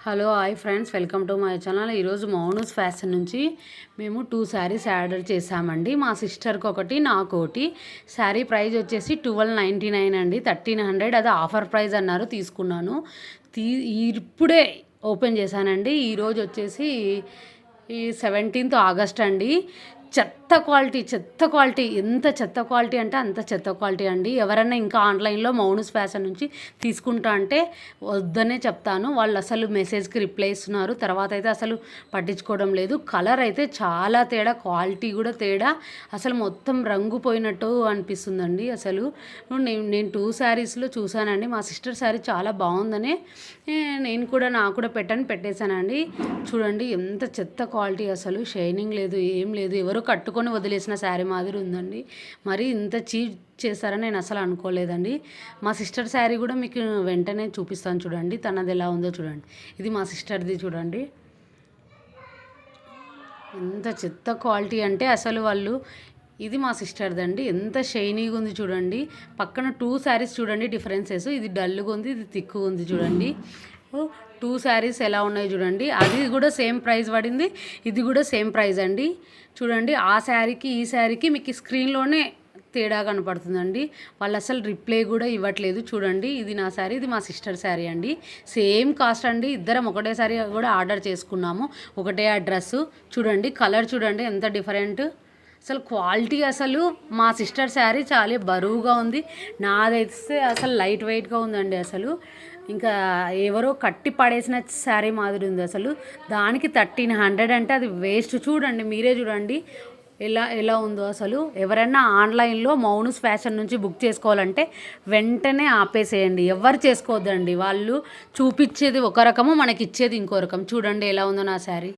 Hello hi friends, welcome to my channel. ఈరోజు మౌనూస్ fashion నుంచి మేము 2 శారీస్ ఆర్డర్ చేసామండి. మా సిస్టర్కి ఒకటి, నాకు ఒకటి. శారీ ప్రైస్ వచ్చేసి 1299 అండి, 1300. అది ఆఫర్ ప్రైస్ అన్నారు, తీసుకున్నాను. ఇప్పుడే ఓపెన్ చేశానండి. ఈరోజు వచ్చేసి 17th ఆగస్ట్ అండి. చెత్త క్వాలిటీ, ఎంత చెత్త క్వాలిటీ అంటే అంత చెత్త క్వాలిటీ అండి. ఎవరైనా ఇంకా ఆన్లైన్లో మౌనూస్ ఫ్యాషన్ నుంచి తీసుకుంటా అంటే వద్దనే చెప్తాను. వాళ్ళు అసలు మెసేజ్కి రిప్లై ఇస్తున్నారు, తర్వాత అయితే అసలు పట్టించుకోవడం లేదు. కలర్ అయితే చాలా తేడా, క్వాలిటీ కూడా తేడా, అసలు మొత్తం రంగు పోయినట్టు అనిపిస్తుందండి. అసలు నేను 2 శారీస్లో చూశానండి. మా సిస్టర్ శారీ చాలా బాగుందని నాకు కూడా పెట్టేశానండి. చూడండి ఎంత చెత్త క్వాలిటీ, అసలు షైనింగ్ లేదు, ఏం లేదు. ఎవరు కట్టుకొని వదిలేసిన శారీ మాదిరి ఉందండి. మరి ఇంత చీప్ చేస్తారని నేను అసలు అనుకోలేదండి. మా సిస్టర్ శారీ కూడా మీకు వెంటనే చూపిస్తాను చూడండి, తనది ఎలా ఉందో చూడండి. ఇది మా సిస్టర్ది చూడండి. ఎంత చెత్త క్వాలిటీ అంటే అసలు వాళ్ళు, ఇది మా సిస్టర్ది అండి. ఎంత షైనీగా ఉంది చూడండి. పక్కన 2 శారీస్ చూడండి డిఫరెన్సెస్. ఇది డల్గా ఉంది, ఇది థిక్గా ఉంది చూడండి. 2 శారీస్ ఎలా ఉన్నాయి చూడండి. అది కూడా సేమ్ ప్రైస్ పడింది, ఇది కూడా సేమ్ ప్రైస్ అండి. చూడండి, ఆ శారీకి ఈ శారీకి మీకు స్క్రీన్లోనే తేడా కనపడుతుందండి. వాళ్ళు అసలు రిప్లై కూడా ఇవ్వట్లేదు. చూడండి, ఇది నా శారీ, ఇది మా సిస్టర్ శారీ అండి. సేమ్ కాస్ట్ అండి. ఇద్దరం ఒకటే శారీ కూడా ఆర్డర్ చేసుకున్నాము, ఒకటే అడ్రస్. చూడండి కలర్ చూడండి ఎంత డిఫరెంట్. అసలు క్వాలిటీ, అసలు మా సిస్టర్ శారీ చాలా బరువుగా ఉంది, నాదైతే అసలు లైట్ వెయిట్గా ఉందండి. అసలు ఇంకా ఎవరో కట్టి పడేసిన శారీ మాదిరి ఉంది. అసలు దానికి 1300 అంటే అది వేస్ట్. చూడండి, మీరే చూడండి ఎలా ఉందో. అసలు ఎవరైనా ఆన్లైన్లో మౌనూస్ ఫ్యాషన్ నుంచి బుక్ చేసుకోవాలంటే వెంటనే ఆపేసేయండి, ఎవరు చేసుకోవద్దండి. వాళ్ళు చూపించేది ఒక రకము, మనకి ఇచ్చేది ఇంకో రకం. చూడండి ఎలా ఉందో నా శారీ.